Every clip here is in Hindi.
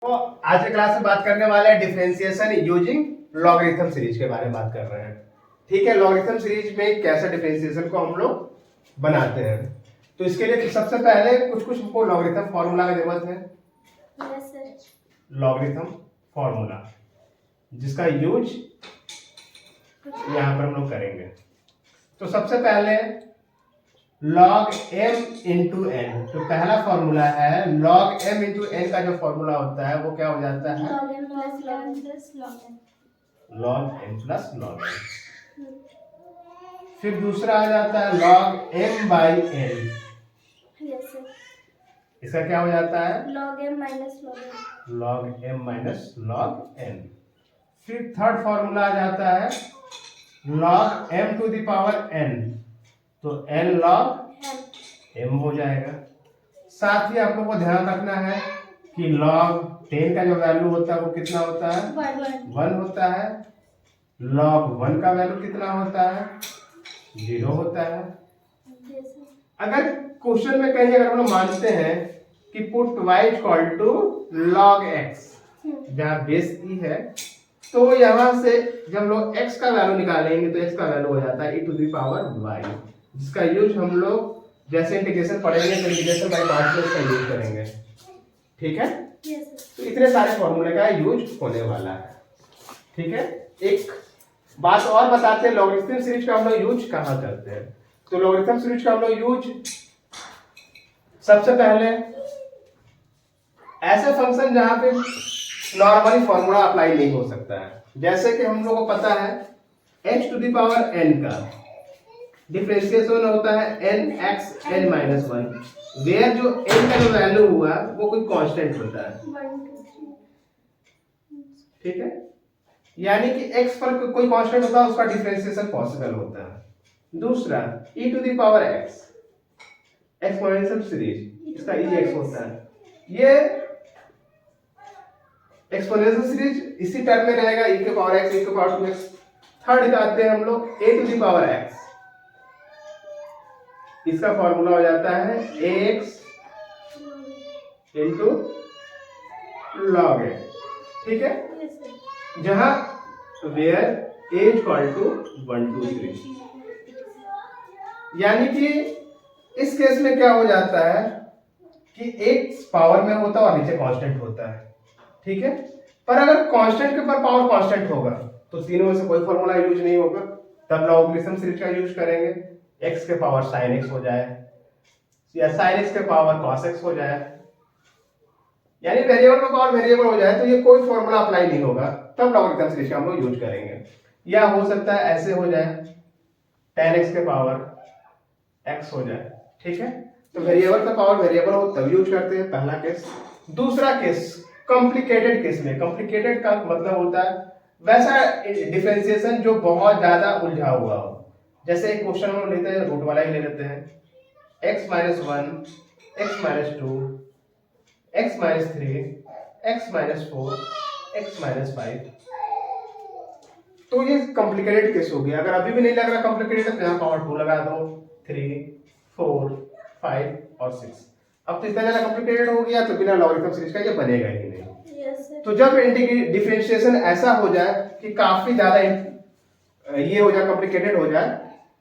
तो आज के क्लास में बात करने वाले हैं डिफरेंशिएशन यूजिंग लॉगरिथम सीरीज के बारे में बात कर रहे हैं। ठीक है, लॉगरिथम सीरीज में कैसे डिफरेंशिएशन को हम लोग बनाते हैं। तो इसके लिए सबसे पहले कुछ हमको लॉगरिथम फॉर्मूला की जरूरत है। Yes sir. लॉगरिथम फॉर्मूला जिसका यूज यहाँ पर हम लोग करेंगे। तो सबसे पहले log m इंटू एन, तो पहला फॉर्मूला है log m इंटू एन का जो फॉर्मूला होता है वो क्या हो जाता है log m plus log n plus log n। log m plus log n। फिर दूसरा आ जाता है log m by n। Yes sir. इसका क्या हो जाता है log m minus log n। log m minus log n। फिर थर्ड फॉर्मूला आ जाता है log m to the power n, तो n log m हो जाएगा। साथ ही आप लोगों को ध्यान रखना है कि log 10 का जो वैल्यू होता है वो कितना होता है 1 होता है। log 1 का वैल्यू कितना होता है 0 होता है। Yes sir. अगर क्वेश्चन में कहीं अगर हम लोग मानते हैं कि put y equal to log x जहाँ बेस ई है, तो यहाँ से जब लोग x का वैल्यू निकालेंगे तो x का वैल्यू हो जाता है e to the power y, जिसका यूज हम लोग जैसे इंटीग्रेशन पढ़ेंगे तो इंटीग्रेशन बाय पार्ट्स का यूज करेंगे। ठीक है, यस सर। तो इतने सारे फॉर्मूले का यूज होने वाला है। ठीक है, एक बात और बताते हैं लॉगरिथम सीरीज का हम लोग यूज कहाँ करते हैं। तो लॉगरिथम सीरीज का हम लोग यूज सबसे पहले ऐसे फंक्शन जहां पे नॉर्मली फॉर्मूला अप्लाई नहीं हो सकता है, जैसे कि हम लोगों को पता है h to the power n का डिफरेंशिएशन होता है n x n minus 1, where जो n का जो वैल्यू हुआ वो कोई कांस्टेंट होता है। 1 2 3। ठीक है, यानी कि x पर कोई कांस्टेंट होता है उसका डिफरेंशिएशन पॉसिबल होता है। दूसरा e to the power x exponential series, इसका ex होता है। ये एक्सपोनेंशियल सीरीज इसी टर्म में रहेगा e के पावर x e के पावर 2x। थर्ड निकालते हैं हम लोग a to the power x, इसका फॉर्मूला हो जाता है ax इंटू log a। ठीक है, यस सर। जहां वेयर a इक्वल टू 1 2 3, यानी कि इस केस में क्या हो जाता है कि एक पावर में होता है और नीचे कांस्टेंट होता है। ठीक है, पर अगर कांस्टेंट के ऊपर पावर कांस्टेंट होगा तो तीनों में से कोई फॉर्मूला यूज नहीं होगा, तब लॉगरिथम सीरीज का यूज करेंगे। x के पावर sin x हो जाए या sin x के पावर cos x हो जाए, यानी वेरिएबल का पावर वेरिएबल हो जाए, तो ये कोई फॉर्मूला अप्लाई नहीं होगा, तब लॉगरिथम सीरीज का हम लोग यूज करेंगे। या हो सकता है ऐसे हो जाए tan x के पावर x हो जाए। ठीक है, तो वेरिएबल का पावर वेरिएबल हो तब यूज करते हैं, पहला केस। दूसरा केस कॉम्प्लिकेटेड केस में, कॉम्प्लिकेटेड का मतलब होता है वैसा डिफरेंशिएशन जो बहुत ज्यादा उलझा हुआ हो। जैसे एक क्वेश्चन हम लेते हैं, रूट वाला ही ले लेते हैं, x minus 1 x minus 2 x minus 3 x minus 4 x minus 5। तो ये कॉम्प्लिकेटेड केस हो गया। अगर अभी भी नहीं लग रहा कॉम्प्लिकेटेड तो यहाँ पावर 2 लगा दो, 3 4 5 और 6। अब तो इतना ज्यादा कॉम्प्लिकेटेड हो गया तो बिना लॉगरिथम सीरीज का ये बनेगा ही नहीं। Yes sir. तो जब डिफरेंशिएशन ऐसा हो जाए कि काफी ज्यादा ये हो जाए, कॉम्प्लिकेटेड हो जाए,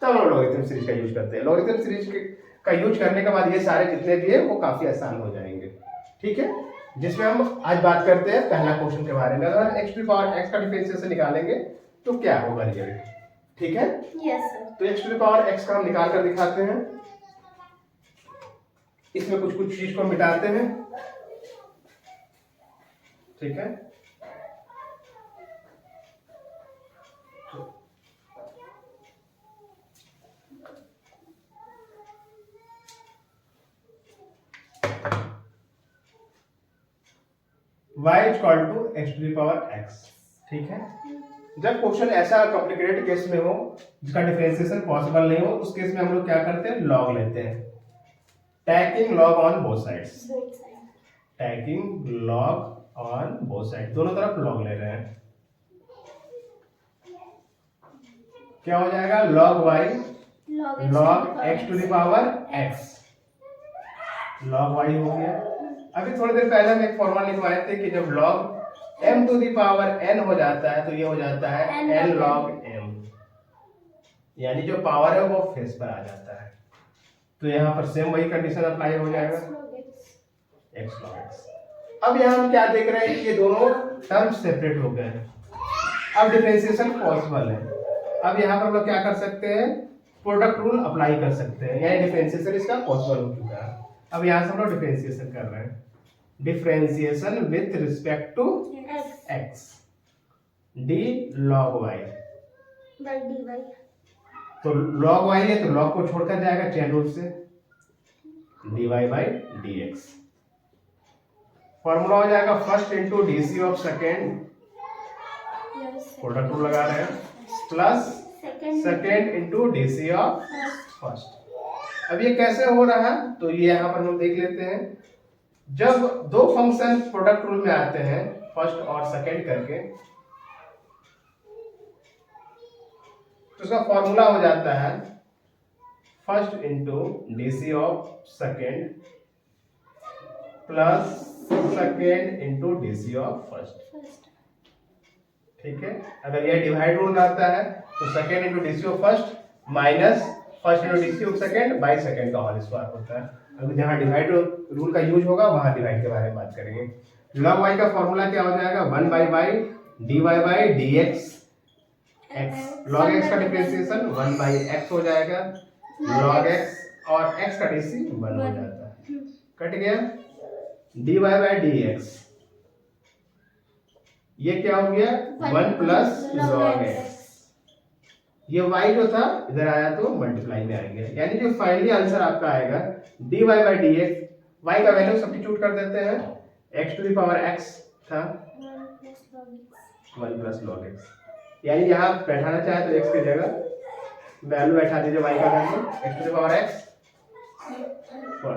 तब हम लॉगरिथम सीरीज का यूज करते हैं। लॉगरिथम सीरीज का यूज करने के बाद ये सारे जितने भी है वो काफी आसान हो जाएंगे। ठीक है, जिसमें हम आज बात करते हैं पहला क्वेश्चन के बारे में। अगर x to the power x का डिफरेंशिएशन निकालेंगे तो क्या होगा रिजल्ट। ठीक है, यस सर। तो x to the power x का हम निकाल कर दिखाते हैं। इसमें कुछ चीज को मिटाते हैं। ठीक है, y equal to x to the power x। ठीक है, जब क्वेश्चन ऐसा कॉम्प्लिकेटेड केस में हो जिसका डिफरेंशिएशन पॉसिबल नहीं हो, उस केस में हम लोग क्या करते हैं, लॉग लेते हैं। Tacking log on both sides, tacking log on both side, दोनों तरफ लॉग ले रहे हैं। क्या हो जाएगा log y log x to the power x, log y हो गया। अभी थोड़ी देर पहले हम एक फॉर्मूला लिखवाए थे कि जब log m to the power n हो जाता है तो ये हो जाता है n log m, यानी जो पावर है वो फेस पर आ जाता है। तो यहाँ पर सेम वही कंडीशन अप्लाई हो जाएगा x log x। अब यहाँ हम क्या देख रहे हैं कि ये दोनों टर्म सेपरेट हो गए हैं, अब डिफरेंशिएशन पॉसिबल है। अब यहाँ पर हम लोग क्या कर सकते हैं, प्रोडक्ट रूल अप्लाई कर सकते हैं, यानी डिफरेंशिएशन इसका पॉसिबल हो चुका है। अब यहाँ से हम लोग डिफरेंशिएशन कर रहे हैं, differentiation with respect to x d log y। By dy। तो log y है तो log को छोड़कर जाएगा चेन रूल से, dy बाई dx। फॉर्मूला हो जाएगा first into DC of second, product rule लगा रहे हैं, plus second into DC of first. अब ये कैसे हो रहा है तो ये यहाँ पर हम देख लेते हैं। जब दो फंक्शन प्रोडक्ट रूल में आते हैं फर्स्ट और सेकेंड करके, तो उसका फॉर्मूला हो जाता है first into DC of second plus second into DC of first. ठीक है, अगर ये डिवाइड रूल आता है तो second into DC of first minus first into DC of second by second का होल स्क्वायर होता है। अगर जहाँ डिवाइड रूल का यूज होगा वहां डिवाइड के बारे में बात करेंगे। log y का फॉर्मूला क्या हो जाएगा, 1 by y d y by d x x. log x का डिफरेंशिएशन 1 बाई x हो जाएगा, log x और x का डीसी 1 हो जाता है, कट गया। dy बाई डी एक्स, ये क्या हो गया 1 प्लस log x। ये y जो था इधर आया तो मल्टीप्लाई में आएंगे, यानी जो फाइनली आंसर आपका आएगा dy by d x. y का वैल्यू सब्स्टिट्यूट कर देते हैं, x to the power x था 1 प्लस log x, यानी यहाँ बैठाना चाहे तो x की जगह वैल्यू बैठा दीजिए y का value x to the power x, और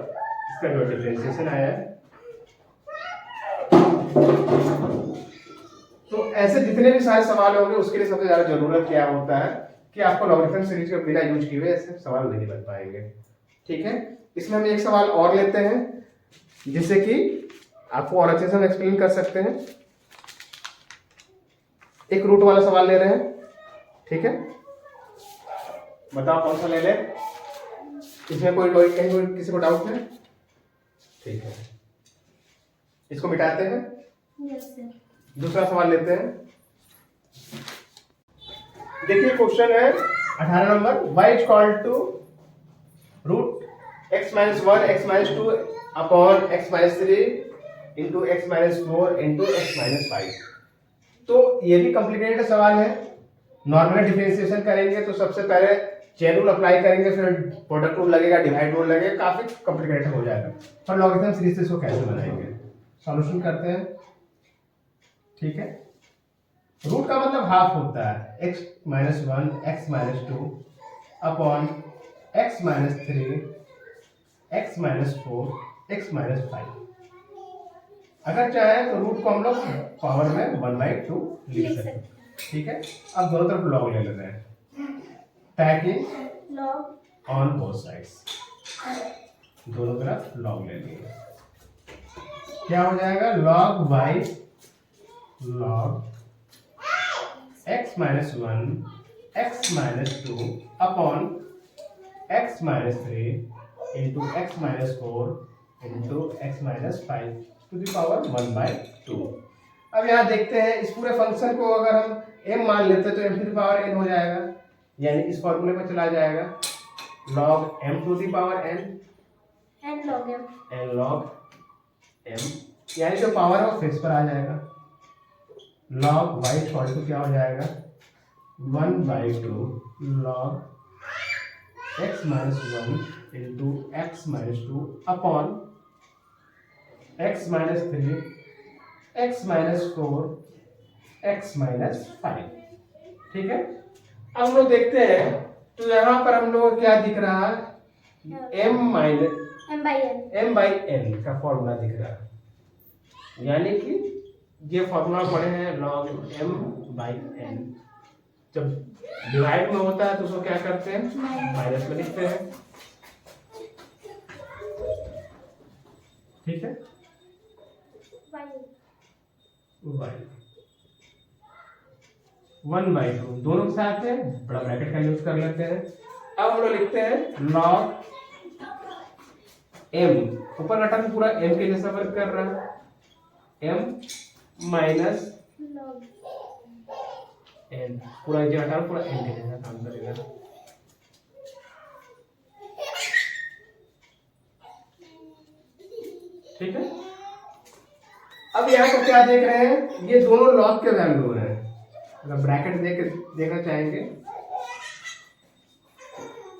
इसका जो डिफरेंशिएशन आया है। तो ऐसे जितने भी सारे सवाल होंगे उसके लिए सबसे ज्यादा जरूरत क्या होता है कि आपको लॉगरिथम सीरीज के बिना यूज किए हुए ऐसे सवाल नहीं बन पाएंगे। ठीक है, इसमें हम एक सवाल और लेते हैं जिससे कि आपको और अच्छे से हम एक्सप्लेन कर सकते हैं। एक रूट वाला सवाल ले रहे हैं, ठीक है, बताओ कौन सा ले ले। इसमें कोई किसी को डाउट है? ठीक है, इसको मिटाते हैं। दूसरा सवाल लेते हैं। देखिए क्वेश्चन है 18 number, y is equal to root x minus 1 x minus 2 upon x minus 3 into x minus 4 into x minus 5। तो ये भी कॉम्प्लिकेटेड सवाल है। नॉर्मल डिफरेंशिएशन करेंगे तो सबसे पहले चेन रूल अप्लाई करेंगे, फिर प्रोडक्ट रूल लगेगा, डिवाइड रूल लगेगा, काफी कॉम्प्लिकेटेड हो जाएगा। पर लॉगरिथम सीरीज से इसको कैसे बनाएंगे, सॉल्यूशन करते हैं। ठीक है, रूट का मतलब हाफ होता है, x minus 1 x minus 2 upon x minus 3 x minus 4 x minus 5। अगर चाहे तो रूट को हम लोग पावर में 1/2 लिख सकते हैं। ठीक है, अब दोनों तरफ लॉग ले लेते हैं, tacking log on both sides, दोनों तरफ लॉग ले लिए। क्या हो जाएगा, log y log x minus 1 x minus 2 upon x minus 3 into x minus 4 into x minus 5 to the power 1/2। अब यहाँ देखते हैं इस पूरे फंक्शन को अगर हम m मान लेते हैं तो m to the power n हो जाएगा, यानी इस फॉर्मूले पर चला जाएगा log m to the power n log m, यानी जो पावर है वो फेस पर आ जाएगा। log y इक्वल टू क्या हो जाएगा 1/2 log x minus 1 into x minus 2 upon x minus 3 x minus 4 x minus 5। ठीक है, अब हम लोग देखते हैं तो यहाँ पर हम लोग क्या दिख रहा है, m बाई n का फॉर्मूला दिख रहा है, यानी कि ये फॉर्मूला पढ़े हैं log m बाई n। जब डिवाइड में होता है तो उसको क्या करते हैं, माइनस में लिखते हैं। ठीक है, वाई 1/2 दोनों के साथ है, बड़ा ब्रैकेट का यूज कर लेते हैं। अब हम लोग लिखते हैं लॉग m, ऊपर का टर्म पूरा m के जैसा वर्क कर रहा है, m माइनस लॉग n, पूरा नीचे का टर्म पूरा n के जैसा काम करेगा। ठीक है, अब यहाँ पर क्या देख रहे हैं, ये दोनों लॉग के वैल्यू हैं। अगर ब्रैकेट देखना चाहेंगे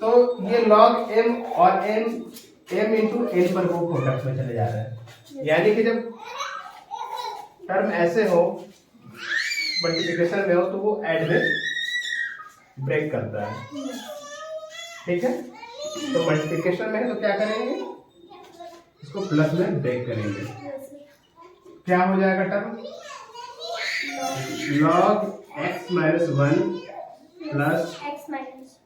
तो ये लॉग m और m इंटू n पर वो प्रोडक्ट में चले जा रहे हैं। यानी कि जब टर्म ऐसे हो, मल्टीप्लिकेशन में हो, तो वो ऐड में ब्रेक करता है। ठीक है, तो मल्टीप्लिकेशन में है तो क्या करेंगे, इसको प्लस में ब्रेक करेंगे। क्या हो जाएगा term, log x minus 1 plus x minus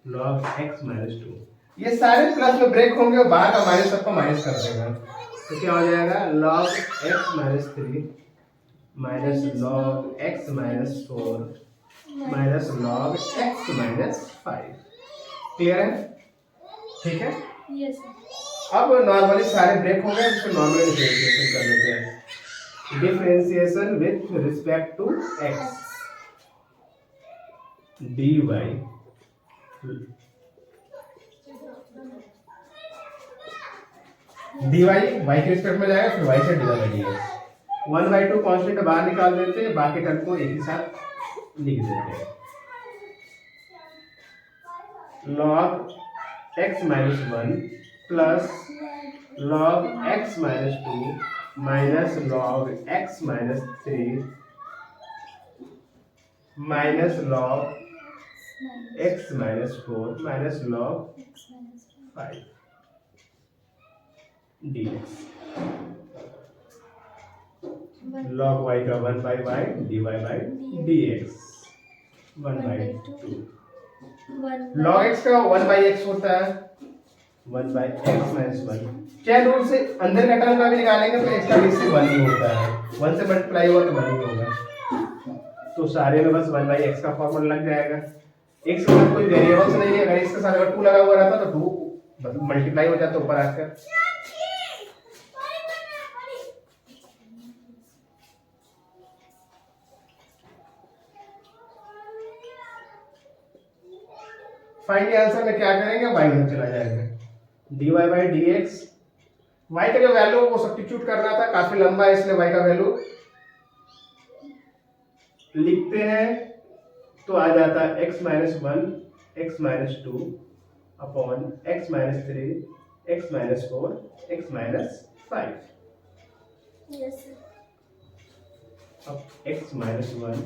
log x minus 2, ये सारे प्लस में ब्रेक होंगे और बाहर का माइनस सबको माइनस कर देगा। तो क्या हो जाएगा, log x minus 3 minus log x minus 4 minus log x minus 5। Clear है? ठीक है, यस अब नॉर्मली सारे ब्रेक हो गए, इसको नॉर्मली डिफरेंशिएशन कर लेते हैं। Differentiation with respect to x, dy y के रिस्पेक्ट में जाएगा, फिर y से डिवाइड बाई dx। 1/2 कांस्टेंट बाहर निकाल देते हैं, बाकी टर्म को एक ही साथ लिख देते हैं। log x minus 1 plus log x minus 2 minus log x minus 3 minus log x minus 4 minus log 5 dx। log y का 1/y dy by dx 1/2। log x का 1/x होता है, 1/x माइनस 1। चैन रूल से अंदर का टर्म का भी निकालेंगे तो x का भी इससे 1 ही होता है, 1 से मल्टीप्लाई हुआ तो 1 ही होगा। तो सारे में बस 1/x का फॉर्मूला लग जाएगा। x के साथ कोई वेरिएबल्स नहीं है, अगर x के साथ अगर 2 लगा हुआ रहता तो 2 मल्टीप्लाई हो जाता ऊपर आकर। फाइनली आंसर में क्या करेंगे, y उधर चला जाएगा, dy बाई dx। y का जो वैल्यू वो सब्स्टिट्यूट करना था, काफी लंबा है इसलिए y का वैल्यू लिखते हैं तो आ जाता है x minus 1 x minus 2 upon x minus 3 x minus 4 x minus 5। Yes अब x minus 1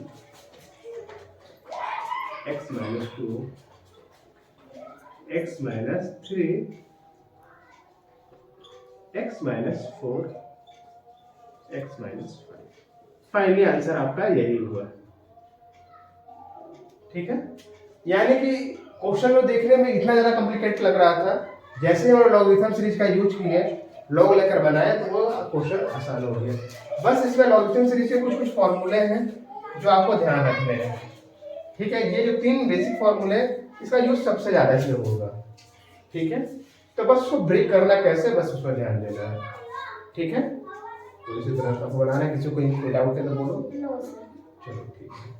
x minus 2 x minus 3 x minus 4 x minus 5। Finally answer आपका यही हुआ। ठीक है, यानी कि क्वेश्चन को देखने में इतना ज्यादा कॉम्प्लिकेटेड लग रहा था, जैसे हम लॉगरिथम सीरीज का यूज किए, लॉग लेकर बनाए तो वो क्वेश्चन आसान हो गया। बस इसमें लॉगरिथम सीरीज के कुछ कुछ फॉर्मूले हैं जो आपको ध्यान रखने हैं। ठीक है, ये जो 3 बेसिक फॉर्मूले, इसका यूज सबसे ज्यादा इसमें होगा। ठीक है, तो बस उसको ब्रेक करना कैसे, बस उस पर ध्यान देना है। ठीक है, तो इसी तरह आपको बनाना है। किसी को कोई डाउट है तो बोलो। No sir. चलो ठीक है।